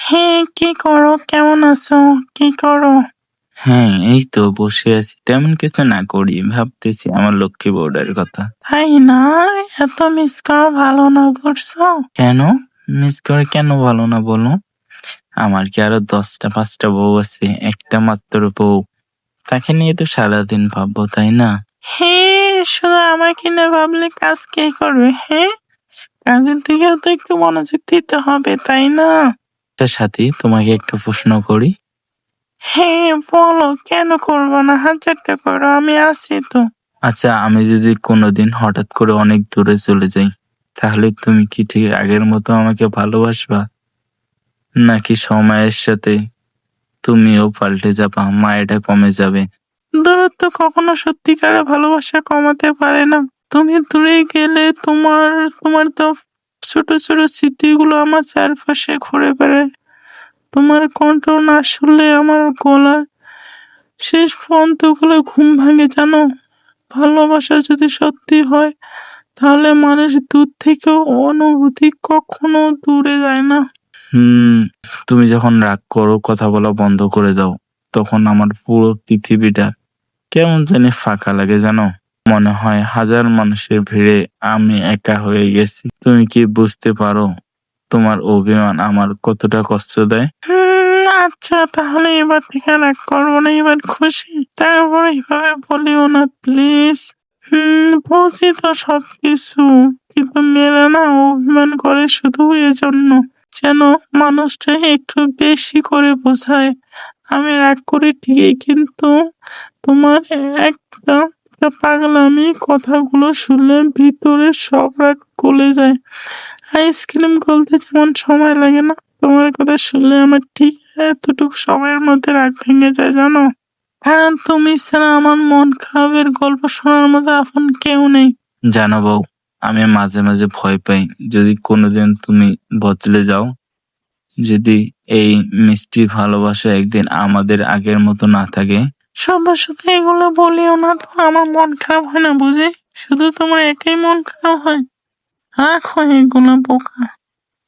হ্যাঁ, কি করো? কেমন আছো? কি করো? হ্যাঁ, এই তো বসে আছি। তেমন কিছু না করি। ভাবতেছি আমার লক্ষ্মী বউটার কথা। তাই না? এত মিস করা ভালো না, বুঝছো? কেন? মিস করে কেন ভালো না বলো? আমার কি আরো 10টা 5টা বউ আছে? একটা মাত্র বউ। তাকে নিয়ে তো সারাদিন ভাববো, তাই না? হ্যাঁ, শুধু আমাকে না ভাবলে কাজ কে করবে? হ্যাঁ, কাজের দিকেও তো একটু মনোযোগ দিতে হবে, তাই না? তার সাথে তোমাকে একটা প্রশ্ন করি। হ্যাঁ, বলো, কেন করবো না? হাজারটা করো, আমি আছি তো। আচ্ছা, আমি যদি কোনোদিন হঠাৎ করে অনেক দূরে চলে যাই, তাহলে তুমি কি ঠিক আগের মতো আমাকে ভালোবাসবা? নাকি সময়ের সাথে তুমিও পাল্টে যাবা, মায়াটা কমে যাবে? দূরত্ব কখনো সত্যিকারের ভালোবাসা কমাতে পারে না। তুমি দূরে গেলে তোমার তোমার তো ছোট ছোট স্মৃতিগুলো আমার চারপাশে ঘুরে বেড়ায়। তোমার কণ্ঠ না শুনলে আমার গলা শেষ পর্যন্ত গুলো ঘুম ভাঙে, জানো? ভালোবাসা যদি সত্যি হয় তাহলে মানুষ দূর থেকেও অনুভূতি কখনো দূরে যায় না। হুম, তুমি যখন রাগ করো, কথা বলা বন্ধ করে দাও, তখন আমার পুরো পৃথিবীটা কেমন জানি ফাঁকা লাগে, জানো? মনে হয় হাজার মানুষের ভিড়ে আমি একা হয়ে গেছি। তুমি কি বুঝতে পারো তোমার অভিমান আমার কতটা কষ্ট দেয়? আচ্ছা, তাহলে এবার থেকে রাগ করবো না, এবার খুশি। তারপরে এভাবে বলিও না, প্লিজ। বুঝি তো সবকিছু, কিন্তু মেয়েরা না অভিমান করে শুধু এজন্য যেন মানুষটা একটু বেশি করে বোঝায়। আমি রাগ করি ঠিকই, কিন্তু তোমার একটা একটা পাগলামি কথাগুলো শুনলে ভিতরে সব রাগ গলে যায়। আইসক্রিম গলতে যেমন সময় লাগে না, তোমার কথা শুনলে আমার ঠিক এতটুকু সময়ের মধ্যে রাগ ভেঙে যায়, জানো? হ্যাঁ, তুমি ছাড়া আমার মন খারাপের গল্প শোনার মতো আপন কেউ নেই। জানো বউ, আমি মাঝে মাঝে ভয় পাই, যদি কোনোদিন তুমি বদলে যাও, যদি এই মিষ্টি ভালোবাসা একদিন আমাদের আগের মতো না থাকে। শুধু শুধু এগুলো বলিও না তো, আমার মন খারাপ হয় না বুঝি? শুধু তোমার একাই মন খারাপ হয়? রাখো এগুলো, বোকা।